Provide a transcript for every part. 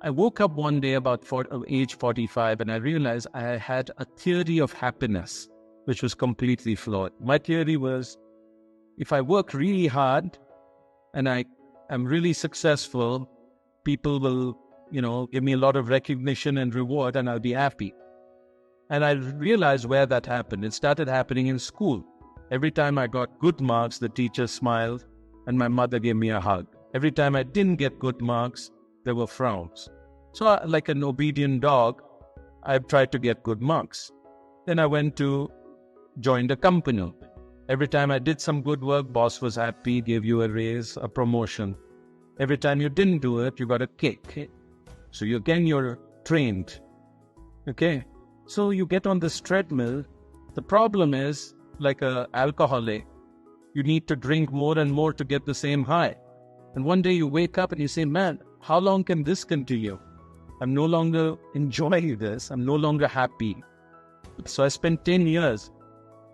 I woke up one day about age 45 and I realized I had a theory of happiness, which was completely flawed. My theory was if I work really hard and I am really successful, people will, give me a lot of recognition and reward and I'll be happy. And I realized where that happened. It started happening in school. Every time I got good marks, the teacher smiled and my mother gave me a hug. Every time I didn't get good marks, there were frowns. So like an obedient dog, I tried to get good marks. Then I went to join a company. Every time I did some good work, boss was happy, gave you a raise, a promotion. Every time you didn't do it, you got a kick. So you're trained. Okay? So you get on this treadmill. The problem is, like an alcoholic, you need to drink more and more to get the same high. And one day you wake up and you say, man, how long can this continue? I'm no longer enjoying this. I'm no longer happy. So I spent 10 years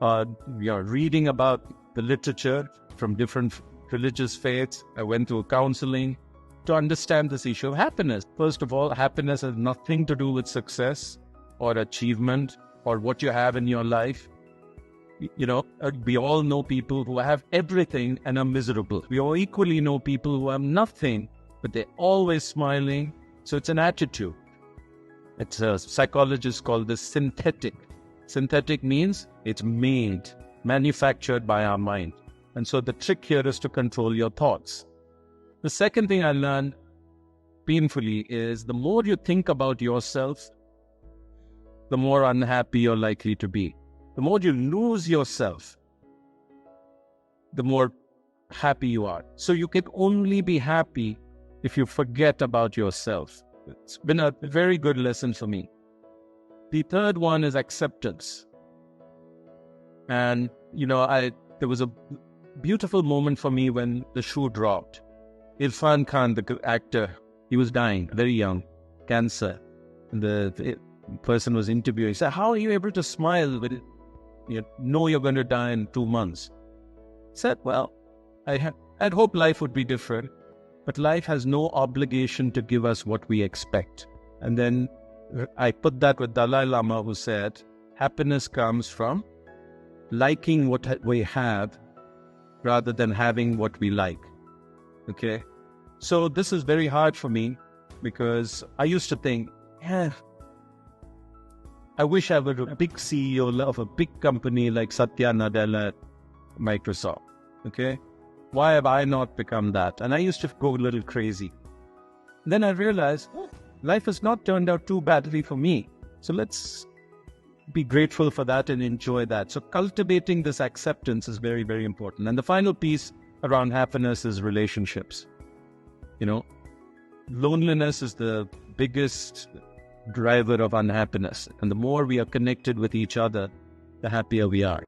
reading about the literature from different religious faiths. I went through counseling to understand this issue of happiness. First of all, happiness has nothing to do with success or achievement or what you have in your life. We all know people who have everything and are miserable. We all equally know people who have nothing, but they're always smiling. So it's an attitude. It's a psychologist called this synthetic. Synthetic means it's manufactured by our mind. And so the trick here is to control your thoughts. The second thing I learned painfully is the more you think about yourself, the more unhappy you're likely to be. The more you lose yourself, the more happy you are. So you can only be happy if you forget about yourself. It's been a very good lesson for me. The third one is acceptance. And, there was a beautiful moment for me when the shoe dropped. Irfan Khan, the actor, he was dying, very young, cancer. And the person was interviewing. He said, how are you able to smile with it? You know you're going to die in 2 months. I said, well, I'd hope life would be different, but life has no obligation to give us what we expect. And then I put that with Dalai Lama, who said, happiness comes from liking what we have rather than having what we like. Okay? So this is very hard for me because I used to think, I wish I were a big CEO of a big company like Satya Nadella at Microsoft. Okay? Why have I not become that? And I used to go a little crazy. Then I realized, life has not turned out too badly for me. So let's be grateful for that and enjoy that. So cultivating this acceptance is very, very important. And the final piece around happiness is relationships. Loneliness is the biggest driver of unhappiness. And the more we are connected with each other, the happier we are.